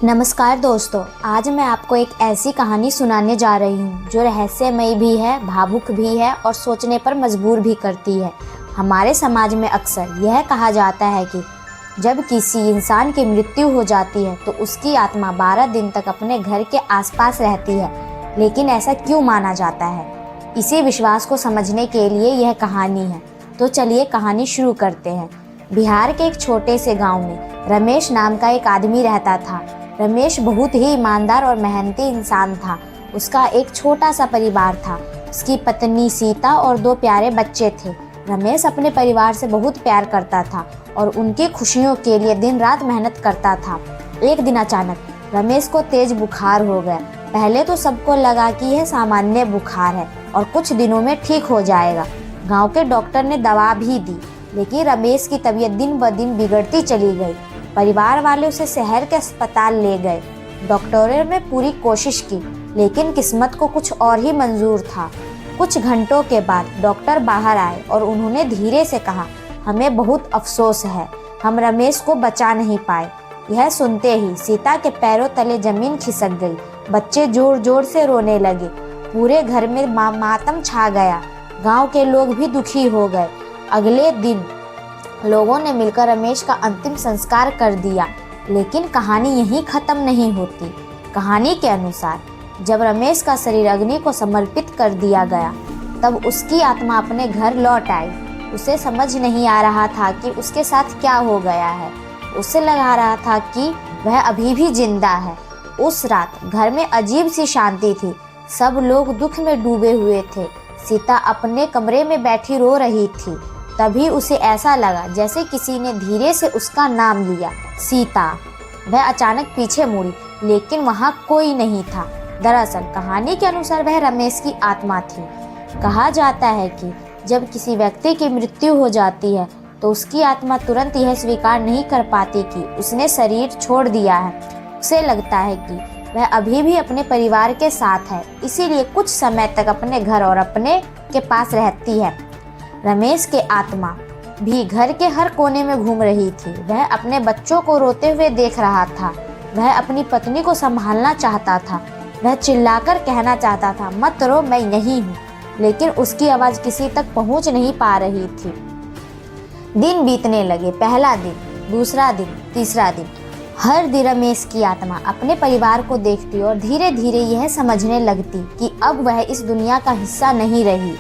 नमस्कार दोस्तों, आज मैं आपको एक ऐसी कहानी सुनाने जा रही हूँ जो रहस्यमयी भी है, भावुक भी है और सोचने पर मजबूर भी करती है। हमारे समाज में अक्सर यह कहा जाता है कि जब किसी इंसान की मृत्यु हो जाती है तो उसकी आत्मा 12 दिन तक अपने घर के आसपास रहती है। लेकिन ऐसा क्यों माना जाता है? इसी विश्वास को समझने के लिए यह कहानी है। तो चलिए कहानी शुरू करते हैं। बिहार के एक छोटे से गाँव में रमेश नाम का एक आदमी रहता था। रमेश बहुत ही ईमानदार और मेहनती इंसान था। उसका एक छोटा सा परिवार था। उसकी पत्नी सीता और 2 प्यारे बच्चे थे। रमेश अपने परिवार से बहुत प्यार करता था और उनकी खुशियों के लिए दिन रात मेहनत करता था। एक दिन अचानक रमेश को तेज बुखार हो गया। पहले तो सबको लगा कि यह सामान्य बुखार है और कुछ दिनों में ठीक हो जाएगा। गांव के डॉक्टर ने दवा भी दी, लेकिन रमेश की तबीयत दिन ब दिन बिगड़ती चली गई। परिवार वाले उसे शहर के अस्पताल ले गए। डॉक्टरों ने पूरी कोशिश की, लेकिन किस्मत को कुछ और ही मंजूर था। कुछ घंटों के बाद डॉक्टर बाहर आए और उन्होंने धीरे से कहा, हमें बहुत अफसोस है, हम रमेश को बचा नहीं पाए। यह सुनते ही सीता के पैरों तले जमीन खिसक गई। बच्चे जोर जोर से रोने लगे। पूरे घर में मातम छा गया। गांव के लोग भी दुखी हो गए। अगले दिन लोगों ने मिलकर रमेश का अंतिम संस्कार कर दिया। लेकिन कहानी यहीं खत्म नहीं होती। कहानी के अनुसार जब रमेश का शरीर अग्नि को समर्पित कर दिया गया, तब उसकी आत्मा अपने घर लौट आई। उसे समझ नहीं आ रहा था कि उसके साथ क्या हो गया है। उसे लगा रहा था कि वह अभी भी जिंदा है। उस रात घर में अजीब सी शांति थी। सब लोग दुख में डूबे हुए थे। सीता अपने कमरे में बैठी रो रही थी। तभी उसे ऐसा लगा जैसे किसी ने धीरे से उसका नाम लिया, सीता। वह अचानक पीछे मुड़ी, लेकिन वहाँ कोई नहीं था। दरअसल कहानी के अनुसार वह रमेश की आत्मा थी। कहा जाता है कि जब किसी व्यक्ति की मृत्यु हो जाती है तो उसकी आत्मा तुरंत यह स्वीकार नहीं कर पाती कि उसने शरीर छोड़ दिया है। उसे लगता है कि वह अभी भी अपने परिवार के साथ है, इसीलिए कुछ समय तक अपने घर और अपने के पास रहती है। रमेश के आत्मा भी घर के हर कोने में घूम रही थी। वह अपने बच्चों को रोते हुए देख रहा था। वह अपनी पत्नी को संभालना चाहता था। वह चिल्लाकर कहना चाहता था, मत रो, मैं यहीं हूँ। लेकिन उसकी आवाज़ किसी तक पहुँच नहीं पा रही थी। दिन बीतने लगे। पहला दिन, दूसरा दिन, तीसरा दिन। हर दिन रमेश की आत्मा अपने परिवार को देखती और धीरे धीरे यह समझने लगती कि अब वह इस दुनिया का हिस्सा नहीं रही।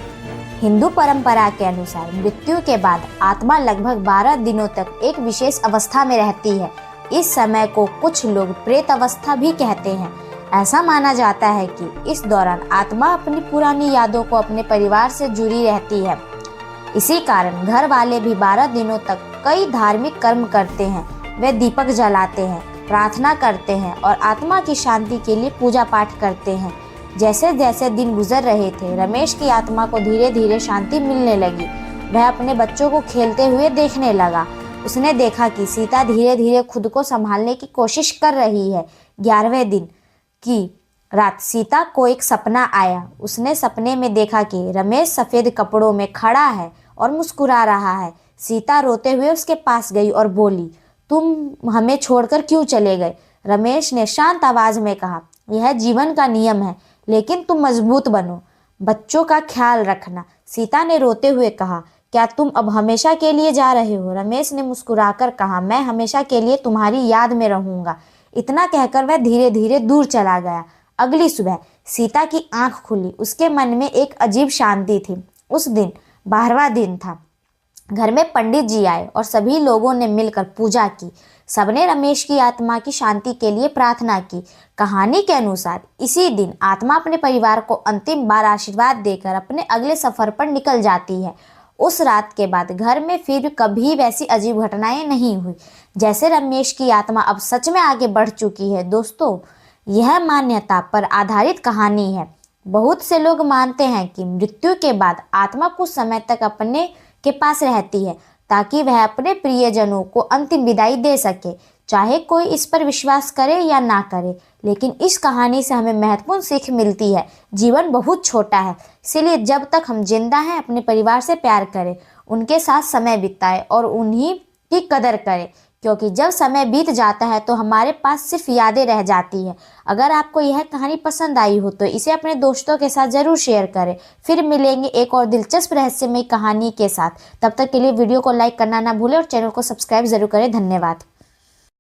हिंदू परंपरा के अनुसार मृत्यु के बाद आत्मा लगभग 12 दिनों तक एक विशेष अवस्था में रहती है। इस समय को कुछ लोग प्रेत अवस्था भी कहते हैं। ऐसा माना जाता है कि इस दौरान आत्मा अपनी पुरानी यादों को अपने परिवार से जुड़ी रहती है। इसी कारण घर वाले भी 12 दिनों तक कई धार्मिक कर्म करते हैं। वे दीपक जलाते हैं, प्रार्थना करते हैं और आत्मा की शांति के लिए पूजा पाठ करते हैं। जैसे जैसे दिन गुजर रहे थे, रमेश की आत्मा को धीरे धीरे शांति मिलने लगी। वह अपने बच्चों को खेलते हुए देखने लगा। उसने देखा कि सीता धीरे धीरे खुद को संभालने की कोशिश कर रही है। 11वें दिन की रात सीता को एक सपना आया। उसने सपने में देखा कि रमेश सफ़ेद कपड़ों में खड़ा है और मुस्कुरा रहा है। सीता रोते हुए उसके पास गई और बोली, तुम हमें छोड़कर क्यों चले गए? रमेश ने शांत आवाज में कहा, यह जीवन का नियम है, लेकिन तुम मजबूत बनो, बच्चों का ख्याल रखना। सीता ने रोते हुए कहा, क्या तुम अब हमेशा के लिए जा रहे हो? रमेश ने मुस्कुराकर कहा, मैं हमेशा के लिए तुम्हारी याद में रहूंगा। इतना कहकर वह धीरे धीरे दूर चला गया। अगली सुबह सीता की आंख खुली। उसके मन में एक अजीब शांति थी। उस दिन 12वां दिन था। घर में पंडित जी आए और सभी लोगों ने मिलकर पूजा की। सबने रमेश की आत्मा की शांति के लिए प्रार्थना की। कहानी के अनुसार इसी दिन आत्मा अपने परिवार को अंतिम बार आशीर्वाद देकर अपने अगले सफर पर निकल जाती है। उस रात के बाद घर में फिर कभी वैसी अजीब घटनाएं नहीं हुई। जैसे रमेश की आत्मा अब सच में आगे बढ़ चुकी है। दोस्तों, यह मान्यता पर आधारित कहानी है। बहुत से लोग मानते हैं कि मृत्यु के बाद आत्मा कुछ समय तक अपने के पास रहती है, ताकि वह अपने प्रियजनों को अंतिम विदाई दे सके। चाहे कोई इस पर विश्वास करे या ना करे, लेकिन इस कहानी से हमें महत्वपूर्ण सीख मिलती है। जीवन बहुत छोटा है, इसलिए जब तक हम जिंदा हैं अपने परिवार से प्यार करें, उनके साथ समय बिताएं और उन्हीं की कदर करें, क्योंकि जब समय बीत जाता है तो हमारे पास सिर्फ यादें रह जाती हैं। अगर आपको यह कहानी पसंद आई हो तो इसे अपने दोस्तों के साथ ज़रूर शेयर करें। फिर मिलेंगे एक और दिलचस्प रहस्यमय कहानी के साथ। तब तक के लिए वीडियो को लाइक करना ना भूलें और चैनल को सब्सक्राइब ज़रूर करें। धन्यवाद।